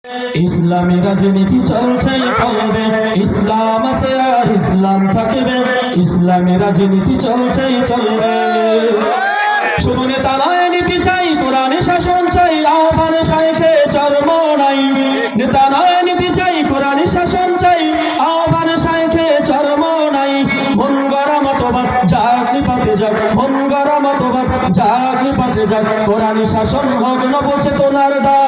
ইসলামী রাজনীতি চলছে চলবে, ইসলাম আছে আর ইসলাম থাকবে। ইসলামী রাজনীতি চলছে চলবে। শুধু নেতা নয় নীতি চাই, কোরআনে শাসন চাই, আহ্বান শাইখে চরম নাই। নেতা নয় নীতি চাই, কোরআনে শাসন চাই, আহ্বান শাইখে চরম নাই। মন গড়া মতবাদ যাক নিপাতে যাক, মন গড়া মতবাদ যাক নিপাতে যাক। কোরআনে শাসন হোক নবচেতনার ডাক।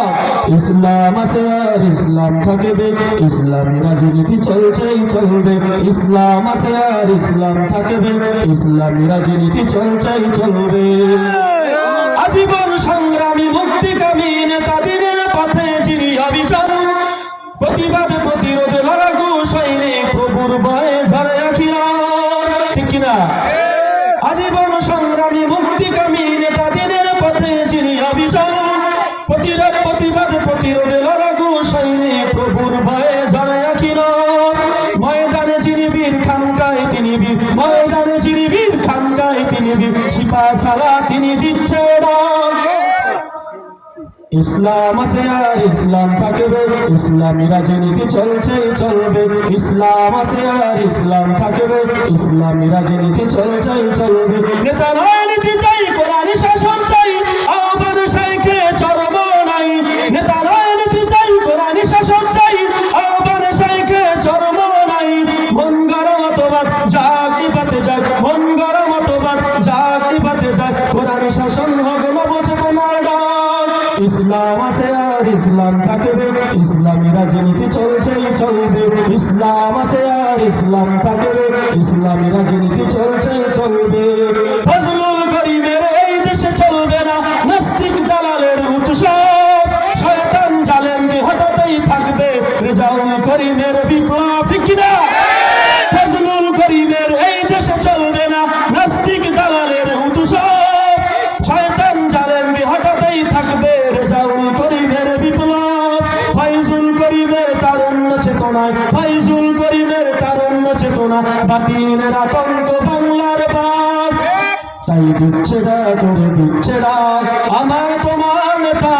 ইসলাম আছে আর ইসলাম থাকবে, ইসলামী রাজনীতি চলছে চলবে। ইসলাম আছে আর ইসলাম থাকবে, ইসলামী রাজনীতি চলছে চলবে। আজীবন সংগ্রামী মুক্তিকামী নেতাদের পথে যিনি অবিচল, প্রতিবাদ প্রতিরোধ লড়াকু সৈনিক প্রভুর ভয়ে ঝরে আখিরাত। ঠিক কিনা? আজীবন সংগ্রামী মুক্তিকামী নেতাদের পথে যিনি অবিচল, প্রতিবাদ প্রতিরোধ লড়াকু সৈনিক প্রভুর ভয়ে ঝরে আখিরাত। ময়দানে যিনি বীর খানকায় তিনি বীর, ময়দানে যিনি বীর খানকায় তিনি বীর, শিপা সারা তিনি দিচ্ছে ডাক। ইসলাম আছে আর ইসলাম থাকবে, ইসলামী রাজনীতি চলছে চলবে। ইসলাম আছে আর ইসলাম থাকবে, ইসলামী রাজনীতি চলছে চলবে। নেতা নয় নীতি চাই, কোরআনে শাসন চাই, আহ্বান শাইখে চরম নাই। নেতা নয় নীতি চাই, কোরআনে শাসন চাই, আহ্বান শাইখে চরম নাই। মন গড়া মতবাদ যাক নিপাতে যাক, মন গড়া মতবাদ যাক নিপাতে যাক। কোরআনে শাসন হোক নবচেতনার ডাক। ইসলাম আছে আর ইসলাম থাকবে, ইসলামী রাজনীতি চলছে চলবে। ইসলাম আছে আর ইসলাম থাকবে, ইসলামী রাজনীতি চলছে চলবে। ফজলুল করিমের এই দেশে চলবে না নাস্তিক দালালের উৎসব, শয়তান জালেমকে হটাতেই থাকবে রেজাউল করিমের বিপ্লব। ঠিক কিনা? ফজলুল করিমের এই দেশে চলবে না নাস্তিক দালালের উৎসব, শয়তান জালেমকে হটাতেই থাকবে রেজাউল করিমের বিপ্লব। ফাইজুল করিমের তারুণ্য চেতনায়, ফাইজুল করিমের তারুণ্য চেতনা, বাতিলের আতঙ্ক বাংলার বাগ। তাই দিচ্ছে ডাক করে দিচ্ছে ডাক আমার তোমার নেতা।